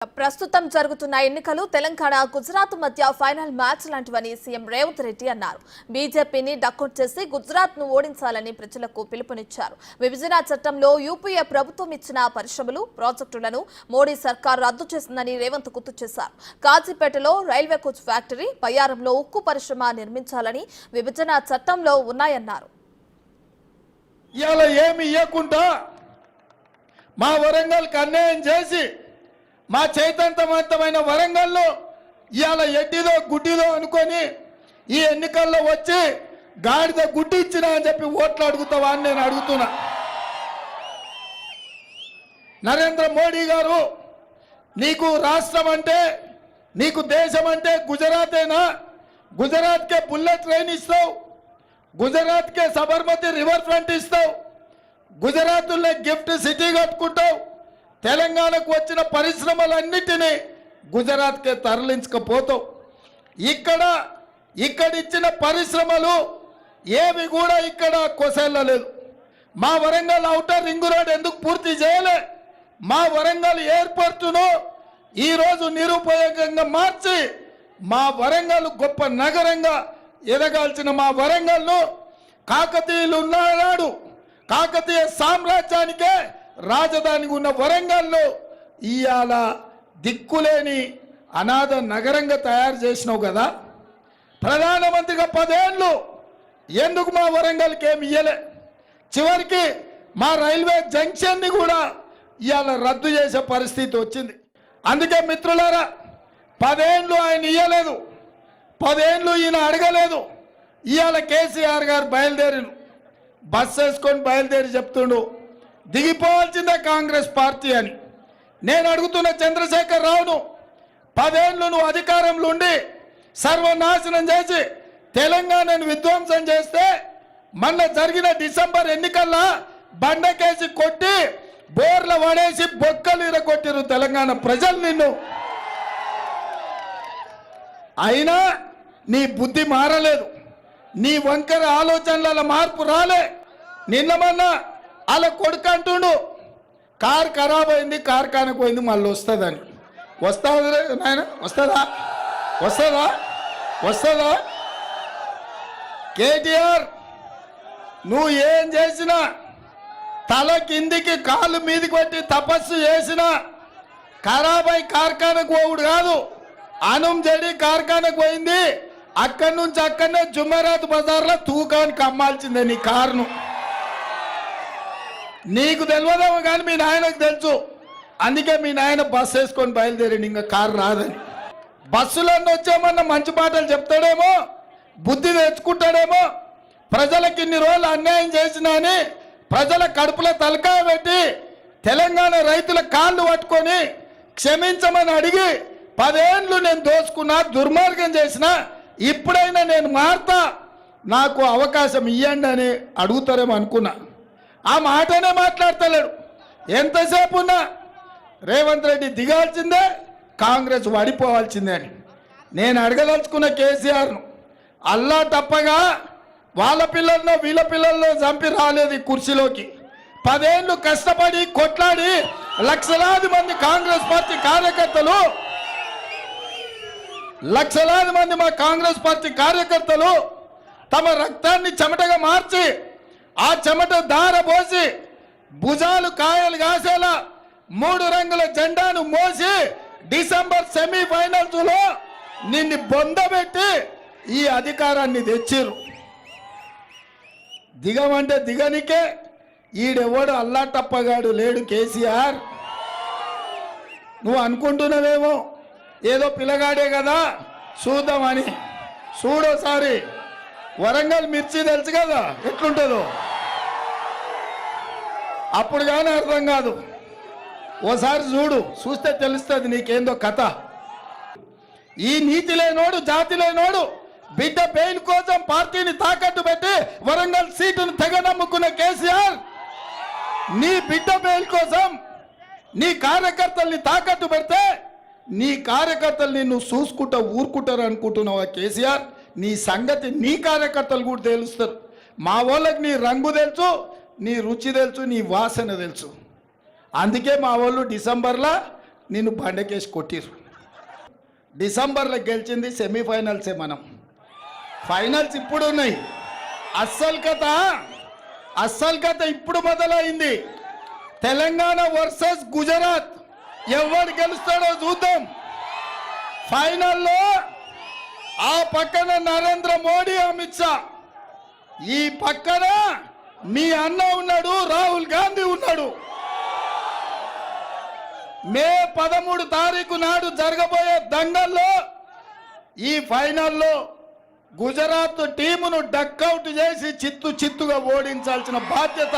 ప్రస్తుతం జరుగుతున్న ఎన్నికలు తెలంగాణ గుజరాత్ మధ్య ఫైనల్ మ్యాచ్ లాంటివని సీఎం రేవంత్ రెడ్డి అన్నారు. బీజేపీని డక్కౌట్ చేసి గుజరాత్ ను ఓడించాలని ప్రజలకు పిలుపునిచ్చారు. విభజన చట్టంలో యూపీఏ ప్రభుత్వం ఇచ్చిన పరిశ్రమలు, ప్రాజెక్టులను మోడీ సర్కార్ రద్దు చేసిందని రేవంత్ గుర్తు చేశారు. కాజీపేటలో రైల్వే కోచ్ ఫ్యాక్టరీ, బయ్యారంలో ఉక్కు పరిశ్రమ నిర్మించాలని విభజన చట్టంలో ఉన్నాయన్నారు. మా వరంగల్ అన్యాయం చేసి మా చైతన్యవంతమైన వరంగల్లో ఇవాళ ఎడ్డిదో గుడ్డిదో అనుకొని ఈ ఎన్నికల్లో వచ్చి గాడిద గుడ్డి ఇచ్చినా అని చెప్పి ఓట్లు అడుగుతావా అని నేను అడుగుతున్నా. నరేంద్ర మోడీ గారు, నీకు రాష్ట్రం అంటే, నీకు దేశం అంటే గుజరాతేనా? గుజరాత్కే బుల్లెట్ ట్రైన్ ఇస్తావు, గుజరాత్కే సబర్మతి రివర్ ఫ్రంట్ ఇస్తావు, గుజరాత్లో గిఫ్ట్ సిటీ కట్టుకుంటావు, తెలంగాణకు వచ్చిన పరిశ్రమలన్నిటినీ గుజరాత్కే తరలించకపోతావు. ఇక్కడ ఇచ్చిన పరిశ్రమలు ఏవి కూడా ఇక్కడ కొసెళ్ళలేదు. మా వరంగల్ ఔటర్ రింగ్ రోడ్ ఎందుకు పూర్తి చేయలే? మా వరంగల్ ఎయిర్పోర్టును ఈరోజు నిరుపయోగంగా మార్చి మా వరంగల్ గొప్ప నగరంగా ఎదగాల్సిన మా వరంగల్ను కాకతీయులు ఉన్నాడు, కాకతీయ సామ్రాజ్యానికే రాజధానికి ఉన్న వరంగల్లో ఇవాళ దిక్కులేని అనాథ నగరంగా తయారు చేసినావు కదా. ప్రధానమంత్రిగా 10 ఏళ్ళు ఎందుకు మా వరంగల్కి ఏమి ఇయ్యలే? చివరికి మా రైల్వే జంక్షన్ని కూడా ఇవాళ రద్దు చేసే పరిస్థితి వచ్చింది. అందుకే మిత్రులారా, 10 ఏళ్ళు ఆయన ఇయ్యలేదు, 10 ఏళ్ళు ఈయన అడగలేదు. ఇవాళ కేసీఆర్ గారు బయలుదేరిను, బస్ వేసుకొని బయలుదేరి చెప్తుండు దిగిపోవాల్సిందే కాంగ్రెస్ పార్టీ అని. నేను అడుగుతున్న చంద్రశేఖర్ రావును, 10 ఏళ్ళు నువ్వు అధికారంలో ఉండి సర్వనాశనం చేసి తెలంగాణను విధ్వంసం చేస్తే మొన్న జరిగిన డిసెంబర్ ఎన్నికల్లో బండకేసి కొట్టి బోర్ల పడేసి బొక్కలు ఇరగొట్టిరు తెలంగాణ ప్రజలు నిన్ను. అయినా నీ బుద్ధి మారలేదు, నీ వంకర ఆలోచనల మార్పు రాలే. నిన్న మొన్న అలా కొడుకు అంటుండు కారు ఖరాబ్ అయింది, కార్ఖానకు పోయింది, మళ్ళీ వస్తుందని. వస్తుంది నాయన, వస్తుందా? వస్తుందా? వస్తుందా? కేటీఆర్, నువ్వు ఏం చేసినా, తల కిందికి కాళ్ళు మీదకి పెట్టి తపస్సు చేసినా ఖరాబ్ అయి కార్ఖానకు పోవుడు కాదు. అనుం జడి కార్ఖానకు పోయింది, అక్కడి నుంచి అక్కడనే జుమ్మరాత్ బజార్లో తూకానికి అమ్మాల్సిందే నీ కారును. నీకు తెలియదేమో కానీ మీ నాయనకు తెలుసు. అందుకే మీ నాయన బస్సు వేసుకొని బయలుదేరింది, ఇంకా కారు రాదని. బస్సులన్నీ వచ్చామన్న మంచి మాటలు చెప్తాడేమో, బుద్ధి తెచ్చుకుంటాడేమో. ప్రజలకు ఇన్ని రోజులు అన్యాయం చేసినా అని ప్రజల కడుపులో తలకాయ పెట్టి తెలంగాణ రైతుల కాళ్ళు పట్టుకొని క్షమించమని అడిగి 10 ఏళ్ళు నేను దోచుకున్నా, దుర్మార్గం చేసిన, ఇప్పుడైనా నేను మారుతా, నాకు అవకాశం ఇవ్వండి అని అడుగుతారేమో అనుకున్నా. ఆ మాటనే మాట్లాడతలేడు. ఎంతసేపు ఉన్నా రేవంత్ రెడ్డి దిగాల్సిందే, కాంగ్రెస్ వడిపోవాల్సిందే అని. నేను అడగదలుచుకున్న కేసీఆర్ను, అల్లా తప్పగా వాళ్ళ పిల్లల్లో వీళ్ళ పిల్లల్లో చంపి రాలేదు ఈ కుర్చీలోకి. 10 ఏళ్ళు కష్టపడి కొట్లాడి లక్షలాది మంది కాంగ్రెస్ పార్టీ కార్యకర్తలు, లక్షలాది మంది మా కాంగ్రెస్ పార్టీ కార్యకర్తలు తమ రక్తాన్ని చెమటగా మార్చి ఆ చెమట దార పోసి భుజాలు కాయలు కాసేలా 3 రంగుల జెండాను మోసి డిసెంబర్ సెమీఫైనల్స్ లో నిన్ను బొందబెట్టి ఈ అధికారాన్ని తెచ్చిరు. దిగమంటే దిగనికే ఈడెవడు అల్లాటప్పగాడు లేడు. కేసీఆర్, నువ్వు అనుకుంటున్నావేమో ఏదో పిల్లగాడే కదా చూద్దామని. చూడోసారి వరంగల్ మిర్చి తెలుసు కదా ఎట్లుంటుందో, అప్పుడు కానీ అర్థం కాదు. ఓసారి చూస్తే తెలుస్తుంది నీకేందో కథ. ఈ నీతి లేనోడు, జాతి లేనోడు బిడ్డ బెయిల్ కోసం పార్టీని తాకట్టు పెట్టి వరంగల్ సీటును తెగ నమ్ముకున్న కేసీఆర్, నీ బిడ్డ బెయిల్ కోసం నీ కార్యకర్తల్ని తాకట్టు పెడితే నీ కార్యకర్తల్ని నువ్వు చూసుకుంటా ఊరుకుంటారు అనుకుంటున్నావా కేసీఆర్? నీ సంగతి నీ కార్యకర్తలు కూడా తెలుస్తారు. మా వాళ్ళకి నీ రంగు తెలుసు, నీ రుచి తెలుసు, నీ వాసన తెలుసు. అందుకే మా వాళ్ళు డిసెంబర్లో నిన్ను బండకేసి కొట్టిరు. డిసెంబర్లో గెలిచింది సెమీఫైనల్సే, మనం ఫైనల్స్ ఇప్పుడు ఉన్నాయి. అస్సలు కథ ఇప్పుడు మొదలైంది. తెలంగాణ వర్సెస్ గుజరాత్, ఎవరు గెలుస్తాడో చూద్దాం. ఫైనల్లో ఆ పక్కన నరేంద్ర మోడీ, అమిత్ షా, ఈ పక్కన మీ అన్న ఉన్నాడు, రాహుల్ గాంధీ ఉన్నాడు. మే 13 తారీఖు నాడు జరగబోయే దంగల్లో ఈ ఫైనల్లో గుజరాత్ టీమును డక్అవుట్ చేసి చిత్తుగా ఓడించాల్సిన బాధ్యత